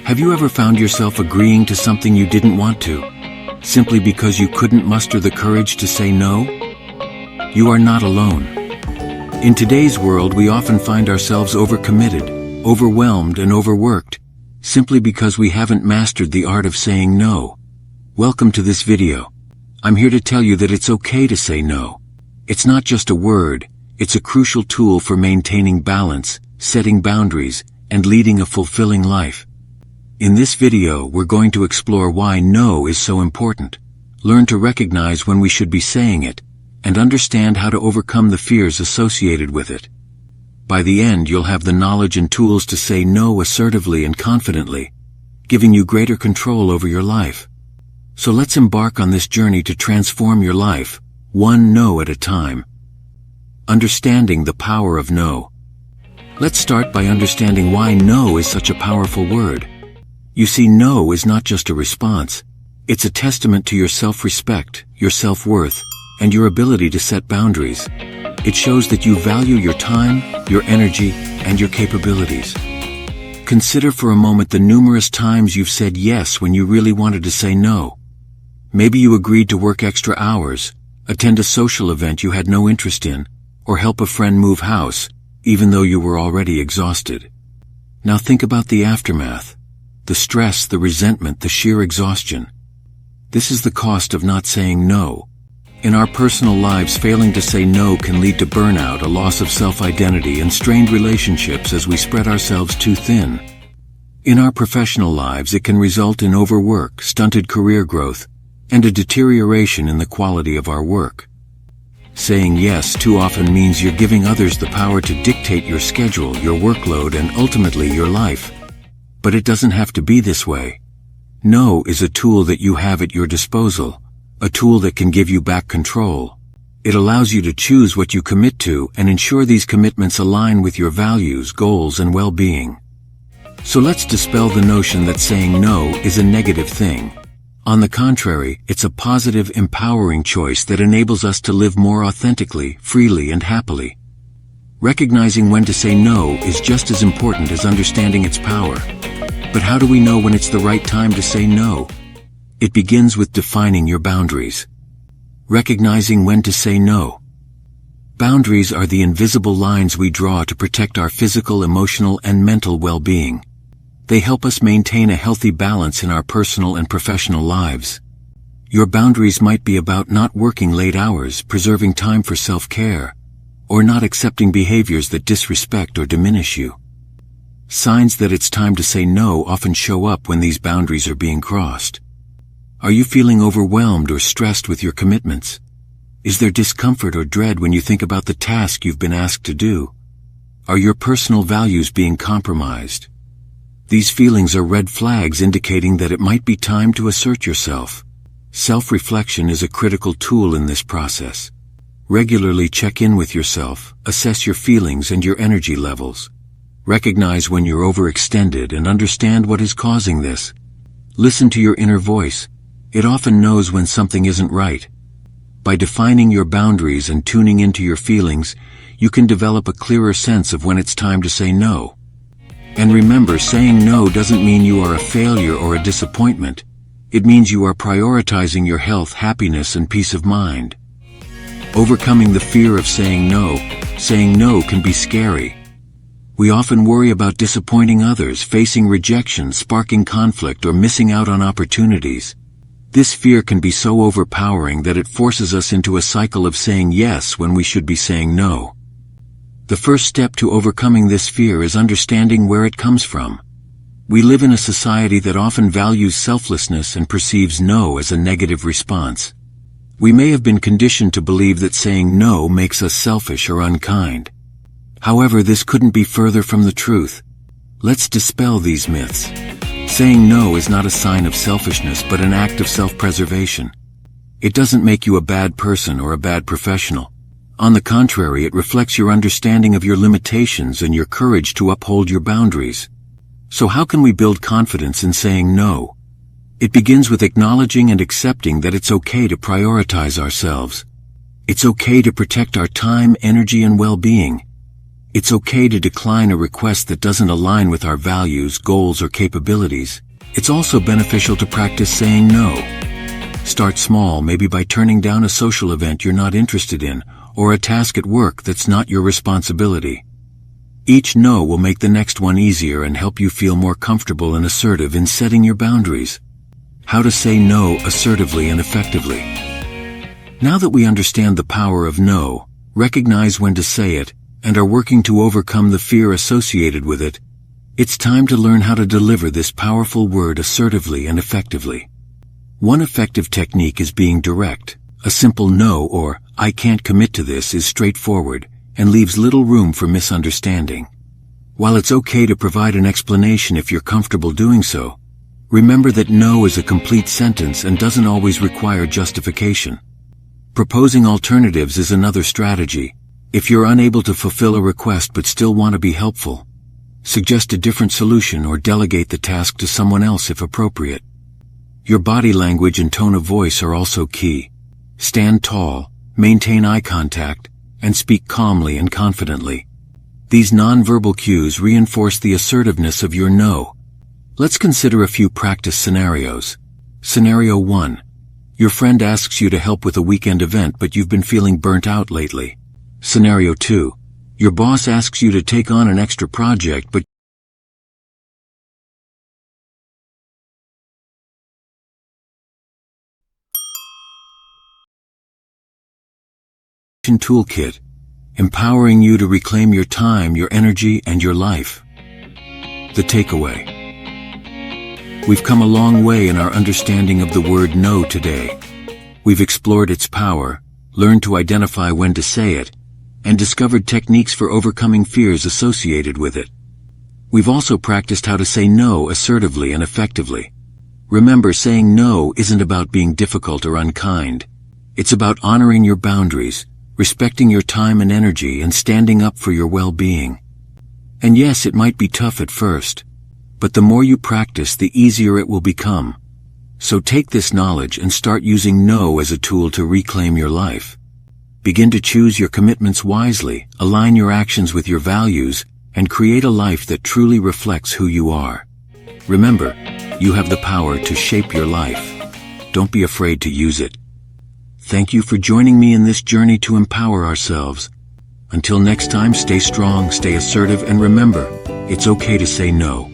Have you ever found yourself agreeing to something you didn't want to, simply because you couldn't muster the courage to say no? You are not alone. In today's world, we often find ourselves overcommitted, overwhelmed, and overworked, simply because we haven't mastered the art of saying no. Welcome to this video. I'm here to tell you that it's okay to say no. It's not just a word, it's a crucial tool for maintaining balance, setting boundaries, and leading a fulfilling life. In this video, we're going to explore why no is so important, learn to recognize when we should be saying it, and understand how to overcome the fears associated with it. By the end, you'll have the knowledge and tools to say no assertively and confidently, giving you greater control over your life. So let's embark on this journey to transform your life, one no at a time. Understanding the power of no. Let's start by understanding why no is such a powerful word. You see, no is not just a response. It's a testament to your self-respect, your self-worth, and your ability to set boundaries. It shows that you value your time, your energy, and your capabilities. Consider for a moment the numerous times you've said yes when you really wanted to say no. Maybe you agreed to work extra hours, attend a social event you had no interest in, or help a friend move house, even though you were already exhausted. Now think about the aftermath. The stress, the resentment, the sheer exhaustion. This is the cost of not saying no. In our personal lives, failing to say no can lead to burnout, a loss of self-identity, and strained relationships as we spread ourselves too thin. In our professional lives, it can result in overwork, stunted career growth, and a deterioration in the quality of our work. Saying yes too often means you're giving others the power to dictate your schedule, your workload, and ultimately your life. But it doesn't have to be this way. No is a tool that you have at your disposal, a tool that can give you back control. It allows you to choose what you commit to and ensure these commitments align with your values, goals, and well-being. So let's dispel the notion that saying no is a negative thing. On the contrary, it's a positive, empowering choice that enables us to live more authentically, freely, and happily. Recognizing when to say no is just as important as understanding its power. But how do we know when it's the right time to say no? It begins with defining your boundaries. Recognizing when to say no. Boundaries are the invisible lines we draw to protect our physical, emotional, and mental well-being. They help us maintain a healthy balance in our personal and professional lives. Your boundaries might be about not working late hours, preserving time for self-care, or not accepting behaviors that disrespect or diminish you. Signs that it's time to say no often show up when these boundaries are being crossed. Are you feeling overwhelmed or stressed with your commitments? Is there discomfort or dread when you think about the task you've been asked to do? Are your personal values being compromised? These feelings are red flags indicating that it might be time to assert yourself. Self-reflection is a critical tool in this process. Regularly check in with yourself, assess your feelings and your energy levels. Recognize when you're overextended and understand what is causing this. Listen to your inner voice. It often knows when something isn't right. By defining your boundaries and tuning into your feelings, you can develop a clearer sense of when it's time to say no. And remember, saying no doesn't mean you are a failure or a disappointment. It means you are prioritizing your health, happiness, and peace of mind. Overcoming the fear of saying no can be scary. We often worry about disappointing others, facing rejection, sparking conflict, or missing out on opportunities. This fear can be so overpowering that it forces us into a cycle of saying yes when we should be saying no. The first step to overcoming this fear is understanding where it comes from. We live in a society that often values selflessness and perceives no as a negative response. We may have been conditioned to believe that saying no makes us selfish or unkind. However, this couldn't be further from the truth. Let's dispel these myths. Saying no is not a sign of selfishness but an act of self-preservation. It doesn't make you a bad person or a bad professional. On the contrary, it reflects your understanding of your limitations and your courage to uphold your boundaries. So how can we build confidence in saying no? It begins with acknowledging and accepting that it's okay to prioritize ourselves. It's okay to protect our time, energy, and well-being. It's okay to decline a request that doesn't align with our values, goals, or capabilities. It's also beneficial to practice saying no. Start small, maybe by turning down a social event you're not interested in, or a task at work that's not your responsibility. Each no will make the next one easier and help you feel more comfortable and assertive in setting your boundaries. How to say no assertively and effectively. Now that we understand the power of no, recognize when to say it, and are working to overcome the fear associated with it, it's time to learn how to deliver this powerful word assertively and effectively. One effective technique is being direct. A simple no or "I can't commit to this" is straightforward and leaves little room for misunderstanding. While it's okay to provide an explanation if you're comfortable doing so, remember that no is a complete sentence and doesn't always require justification. Proposing alternatives is another strategy. If you're unable to fulfill a request but still want to be helpful, suggest a different solution or delegate the task to someone else if appropriate. Your body language and tone of voice are also key. Stand tall, maintain eye contact, and speak calmly and confidently. These nonverbal cues reinforce the assertiveness of your no. Let's consider a few practice scenarios. Scenario 1. Your friend asks you to help with a weekend event but you've been feeling burnt out lately. Scenario 2. Your boss asks you to take on an extra project but toolkit, empowering you to reclaim your time, your energy, and your life. The takeaway. We've come a long way in our understanding of the word no today. We've explored its power, learned to identify when to say it, and discovered techniques for overcoming fears associated with it. We've also practiced how to say no assertively and effectively. Remember, saying no isn't about being difficult or unkind. It's about honoring your boundaries, respecting your time and energy, and standing up for your well-being. And yes, it might be tough at first, but the more you practice, the easier it will become. So take this knowledge and start using no as a tool to reclaim your life. Begin to choose your commitments wisely, align your actions with your values, and create a life that truly reflects who you are. Remember, you have the power to shape your life. Don't be afraid to use it. Thank you for joining me in this journey to empower ourselves. Until next time, stay strong, stay assertive, and remember, it's okay to say no.